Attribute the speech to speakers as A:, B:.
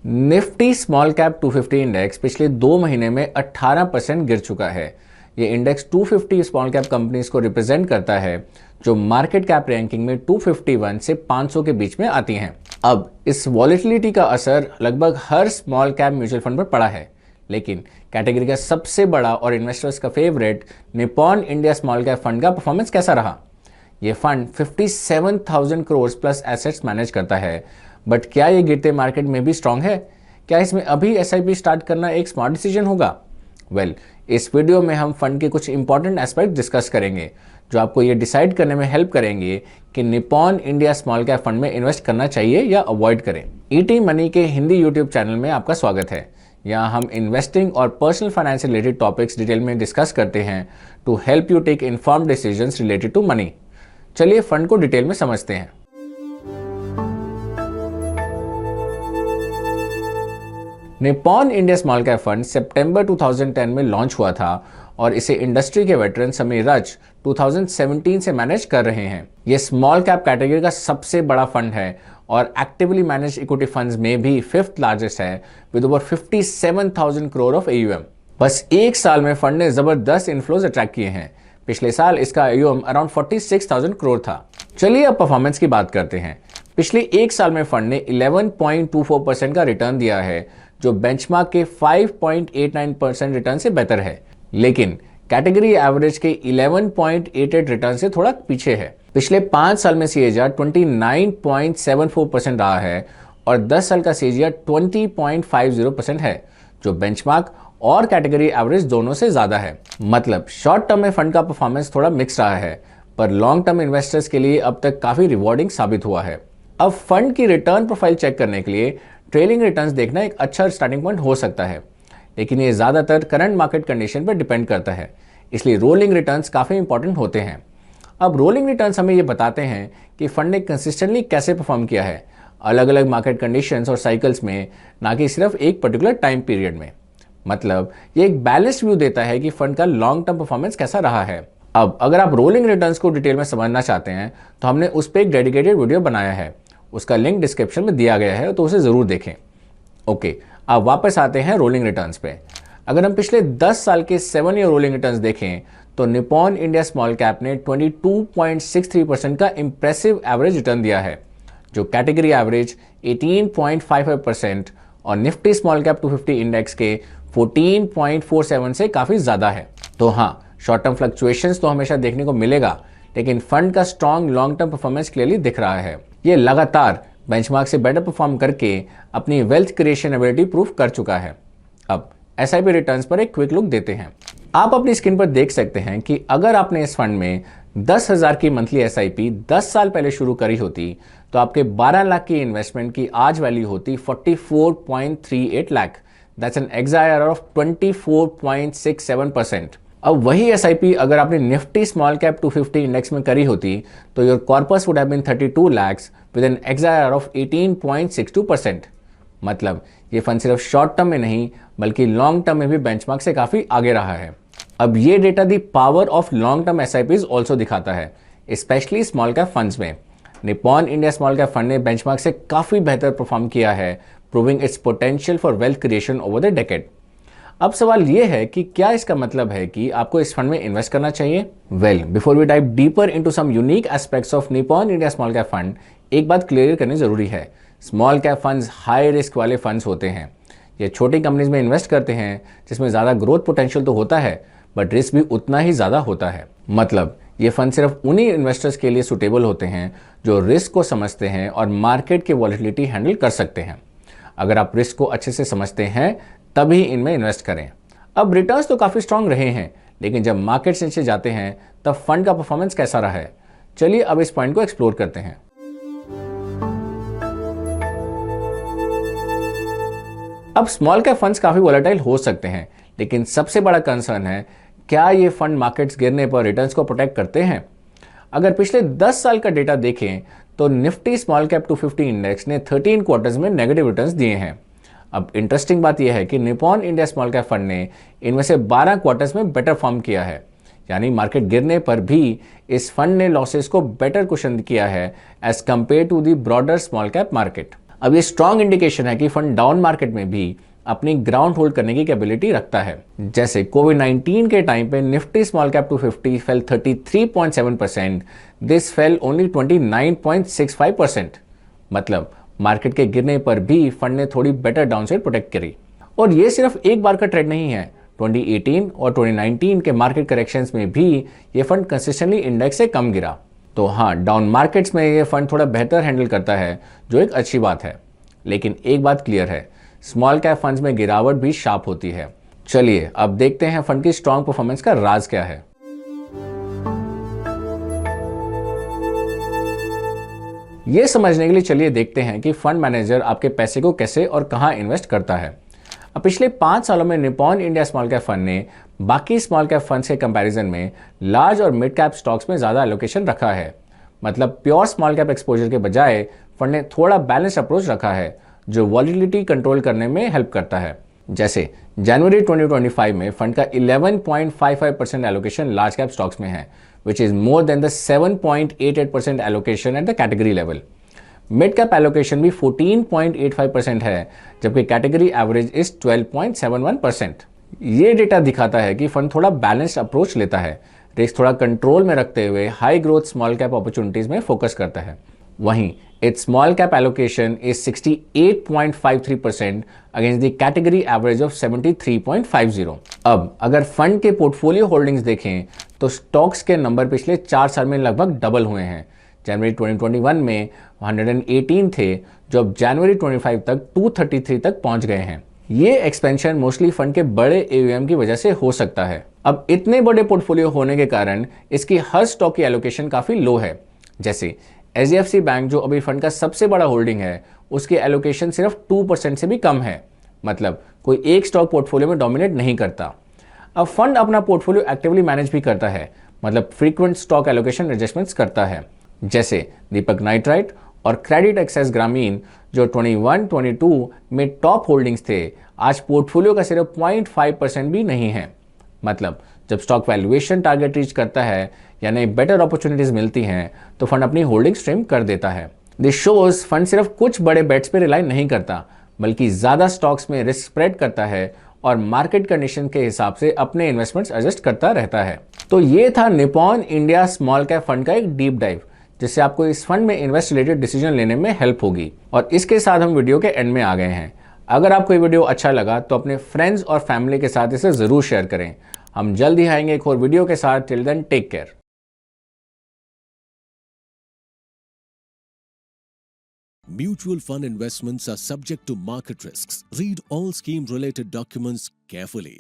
A: Nifty small cap 250 index पिछले 2 महीने में 18% गिर चुका है। ये इंडेक्स 250 स्मॉल कैप कंपनीज को रिप्रेजेंट करता है जो मार्केट कैप रैंकिंग में 251 से 500 के बीच में आती हैं। अब इस वॉलेटिलिटी का असर लगभग हर स्मॉल कैप म्यूचुअल फंड पर पड़ा है, लेकिन कैटेगरी का सबसे बड़ा और इन्वेस्टर्स का favourite Nippon India small cap fund का परफॉर्मेंस कैसा रहा? ये fund 57,000 crore plus assets manage करता है, बट क्या ये गिरते मार्केट में भी स्ट्रांग है? क्या इसमें अभी एसआईपी स्टार्ट करना एक स्मार्ट डिसीजन होगा? इस वीडियो में हम फंड के कुछ इंपॉर्टेंट एस्पेक्ट डिस्कस करेंगे जो आपको ये डिसाइड करने में हेल्प करेंगे कि Nippon India small cap fund में इन्वेस्ट करना चाहिए या अवॉइड करें। ईटी मनी के हिंदी यूट्यूब चैनल में आपका स्वागत है। यहाँ हम इन्वेस्टिंग और पर्सनल फाइनेंस से रिलेटेड टॉपिक्स डिटेल में डिस्कस करते हैं to help you take informed decisions related to money. चलिए फंड को डिटेल में समझते हैं। Nippon India small cap fund सितंबर 2010 में लॉन्च हुआ था और इसे इंडस्ट्री के वेटरन समीर रज 2017 से मैनेज कर रहे हैं। यह स्मॉल कैप कैटेगरी का सबसे बड़ा फंड है और एक्टिवली मैनेज इक्विटी फंड्स में भी 5th लार्जेस्ट है with over 57,000 crore of AUM। बस एक साल में फंड ने जबरदस्त इनफ्लोज अट्रैक्ट किए हैं। पिछले साल इसका AUM अराउंड 46,000 करोड़ था। चलिए अब परफॉर्मेंस की बात करते हैं। पिछले एक साल में फंड ने 11.24% का रिटर्न दिया है, जो बेंचमार्क के 5.89% रिटर्न से बेहतर है, लेकिन कैटेगरी एवरेज के 11.88 रिटर्न से थोड़ा पीछे है। पिछले 5 साल में CAGR 29.74% रहा है और 10 साल का CAGR 20.50% है, जो बेंचमार्क और कैटेगरी एवरेज दोनों से ज्यादा है। मतलब शॉर्ट टर्म में फंड का परफॉर्मेंस थोड़ा मिक्स रहा है, पर लॉन्ग टर्म इन्वेस्टर्स के लिए अब तक काफी रिवॉर्डिंग साबित हुआ है। अब फंड की रिटर्न प्रोफाइल चेक करने के लिए ट्रेलिंग रिटर्न्स देखना एक अच्छा स्टार्टिंग पॉइंट हो सकता है, लेकिन ये ज्यादातर करंट मार्केट कंडीशन पर डिपेंड करता है, इसलिए रोलिंग रिटर्न्स काफी इंपॉर्टेंट होते हैं। अब रोलिंग रिटर्न्स हमें ये बताते हैं कि फंड ने कंसिस्टेंटली कैसे परफॉर्म किया है अलग अलग मार्केट कंडीशंस और साइकिल्स में, ना कि सिर्फ एक पर्टिकुलर टाइम पीरियड में। मतलब ये एक बैलेंस्ड व्यू देता है कि फंड का लॉन्ग टर्म परफॉर्मेंस कैसा रहा है। अब अगर आप रोलिंग रिटर्न्स को डिटेल में समझना चाहते हैं तो हमने उस पर एक डेडिकेटेड वीडियो बनाया है, उसका लिंक डिस्क्रिप्शन में दिया गया है, तो उसे जरूर देखें। ओके, अब वापस आते हैं रोलिंग रिटर्न्स पे। अगर हम पिछले 10 साल के 7 ईयर रोलिंग रिटर्न्स देखें तो निप्पॉन इंडिया स्मॉल कैप ने 22.63% का इंप्रेसिव एवरेज रिटर्न दिया है, जो कैटेगरी एवरेज 18.55% और निफ्टी स्मॉल कैप 250 इंडेक्स के 14.47 से काफी ज्यादा है। तो हाँ, शॉर्ट टर्म फ्लक्चुएशंस तो हमेशा देखने को मिलेगा, लेकिन फंड का strong long term performance clearly दिख रहा है। ये लगातार बेंचमार्क से बेटर परफॉर्म करके अपनी वेल्थ क्रिएशन एबिलिटी प्रूव कर चुका है। अब SIP रिटर्न्स पर एक क्विक लुक देते हैं। आप अपनी स्क्रीन पर देख सकते हैं कि अगर आपने इस फंड में 10,000 की मंथली SIP 10 साल पहले शुरू करी होती तो आपके 12 लाख की इन्वेस्टमेंट की आज वैल्यू होती 44.38 lakh. That's an XIRR of 24.67%। अब वही SIP अगर आपने निफ्टी स्मॉल कैप 250 इंडेक्स में करी होती तो your corpus would have been 32 lakhs with an XIRR of 18.62%। मतलब ये फंड सिर्फ शॉर्ट टर्म में नहीं बल्कि लॉन्ग टर्म में भी बेंचमार्क से काफी आगे रहा है। अब ये data the power of long term SIPs also दिखाता है, स्पेशली स्मॉल कैप फंड्स में। Nippon India small cap fund ने बेंचमार्क से काफी बेहतर परफॉर्म किया है, proving it's potential for wealth creation over the decade. अब सवाल यह है कि क्या इसका मतलब है कि आपको इस फंड में इन्वेस्ट करना चाहिए? Before we dive deeper into some unique aspects of Nippon India small cap fund, एक बात क्लियर करनी जरूरी है। Small cap funds high risk वाले फंड्स होते हैं। ये छोटी कंपनीज में इन्वेस्ट करते हैं जिसमें ज्यादा ग्रोथ पोटेंशियल तो होता है, बट रिस्क भी उतना ही ज्यादा होता है। मतलब ये फंड सिर्फ उन्हीं इन्वेस्टर्स के लिए सुटेबल होते हैं जो रिस्क को समझते हैं और मार्केट की वॉलेटिलिटी हैंडल कर सकते हैं। अगर आप रिस्क को अच्छे से समझते हैं तभी इनमें इन्वेस्ट करें। अब रिटर्न्स तो काफी स्ट्रांग रहे हैं, लेकिन जब मार्केट से नीचे जाते हैं तब फंड का परफॉर्मेंस कैसा रहा है? चलिए अब इस पॉइंट को एक्सप्लोर करते हैं। अब स्मॉल कैप फंड्स काफी वोलेटाइल हो सकते हैं, लेकिन सबसे बड़ा कंसर्न है क्या ये फंड मार्केट्स गिरने पर रिटर्न्स को प्रोटेक्ट करते हैं? अगर पिछले 10 साल का डेटा देखें तो निफ्टी स्मॉल कैप 250 इंडेक्स ने 13 क्वार्टर्स में नेगेटिव रिटर्न्स दिए हैं। अब इंटरेस्टिंग बात यह है कि Nippon India small cap fund ने इनमें से 12 क्वार्टर्स में बेटर फॉर्म किया है। यानी मार्केट गिरने पर भी इस फंड ने लॉसेस को बेटर कुशन किया है as compared to the broader small cap market. अब ये स्ट्रॉन्ग इंडिकेशन है कि फंड डाउन मार्केट में भी अपनी ग्राउंड होल्ड करने की कैपेबिलिटी रखता है। जैसे कोविड-19 के टाइम पे Nifty small cap 250 fail 33.7%, this fail only 29.65%। मतलब मार्केट के गिरने पर भी फंड ने थोड़ी बेटर डाउनसाइड प्रोटेक्ट करी। और ये सिर्फ एक बार का ट्रेड नहीं है, 2018 और 2019 के मार्केट करेक्शंस में भी ये फंड कंसिस्टेंटली इंडेक्स से कम गिरा। तो हाँ, डाउन मार्केट्स में ये फंड थोड़ा बेहतर हैंडल करता है, जो एक अच्छी बात है। लेकिन एक बात क्लियर है, स्मॉल कैप फंड्स में गिरावट भी शार्प होती है। चलिए अब देखते हैं फंड की स्ट्रॉन्ग परफॉर्मेंस का राज क्या है। ये समझने के लिए चलिए देखते हैं कि फंड मैनेजर आपके पैसे को कैसे और कहां इन्वेस्ट करता है। अब पिछले 5 सालों में Nippon India small cap fund ने बाकी स्मॉल कैप फंड्स के कंपैरिजन में लार्ज और मिड कैप स्टॉक्स में ज्यादा एलोकेशन रखा है। मतलब प्योर स्मॉल कैप एक्सपोजर के बजाय फंड ने थोड़ा बैलेंस अप्रोच रखा है, जो वॉलिटिलिटी कंट्रोल करने में हेल्प करता है। जैसे जनवरी 2025 में फंड का 11.55% एलोकेशन लार्ज कैप स्टॉक्स में है, which is more than the 7.88% allocation at the category level. Mid cap allocation भी 14.85% है, जबकि कैटेगरी एवरेज इज 12.71%। ये डेटा दिखाता है कि फंड थोड़ा बैलेंस्ड अप्रोच लेता है, रिस्क थोड़ा कंट्रोल में रखते हुए high growth small cap opportunities में फोकस करता है। वहीं it's small cap allocation is 68.53% against the category average of 73.50। अब अगर फंड के पोर्टफोलियो होल्डिंग्स देखें तो स्टॉक्स के नंबर पिछले 4 साल में लगभग डबल हुए हैं। जनवरी 2021 में 118 थे, जो अब जनवरी 25 तक 233 तक पहुंच गए हैं। ये एक्सपेंशन मोस्टली फंड के बड़े एयूएम की वजह से हो सकता है। अब इतने बड़े पोर्टफोलियो होने के कारण इसकी हर स्टॉक की एलोकेशन काफी लो है। जैसे एचडीएफसी बैंक, जो अभी फंड का सबसे बड़ा होल्डिंग है, उसकी एलोकेशन सिर्फ 2% से भी कम है। मतलब कोई एक स्टॉक पोर्टफोलियो में डोमिनेट नहीं करता। अब फंड अपना पोर्टफोलियो एक्टिवली मैनेज भी करता है, मतलब फ्रीक्वेंट स्टॉक एलोकेशन एडजस्टमेंट्स करता है। जैसे दीपक नाइट्राइट और क्रेडिट एक्सेस ग्रामीण, जो 21-22 में टॉप होल्डिंग्स थे, आज पोर्टफोलियो का सिर्फ 0.5% भी नहीं है। मतलब जब स्टॉक वैल्यूएशन टारगेट रीच करता है या नई बेटर अपॉर्चुनिटीज मिलती हैं, तो फंड अपनी होल्डिंग ट्रिम कर देता है। दिस शोज फंड सिर्फ कुछ बड़े बेट्स पे रिलाई नहीं करता, बल्कि ज्यादा स्टॉक्स में रिस्क स्प्रेड करता है और मार्केट कंडीशन के हिसाब से अपने इन्वेस्टमेंट्स एडजस्ट करता रहता है। तो ये था Nippon India small cap fund का एक डीप डाइव, जिससे आपको इस फंड में इन्वेस्ट रिलेटेड डिसीजन लेने में हेल्प होगी। और इसके साथ हम वीडियो के एंड में आ गए हैं। अगर आपको ये वीडियो अच्छा लगा तो अपने फ्रेंड्स और फैमिली के साथ इसे जरूर शेयर करें। हम जल्द ही आएंगे एक और वीडियो के साथ। Till then take care.
B: Mutual fund investments are subject to market risks. Read all scheme related documents carefully.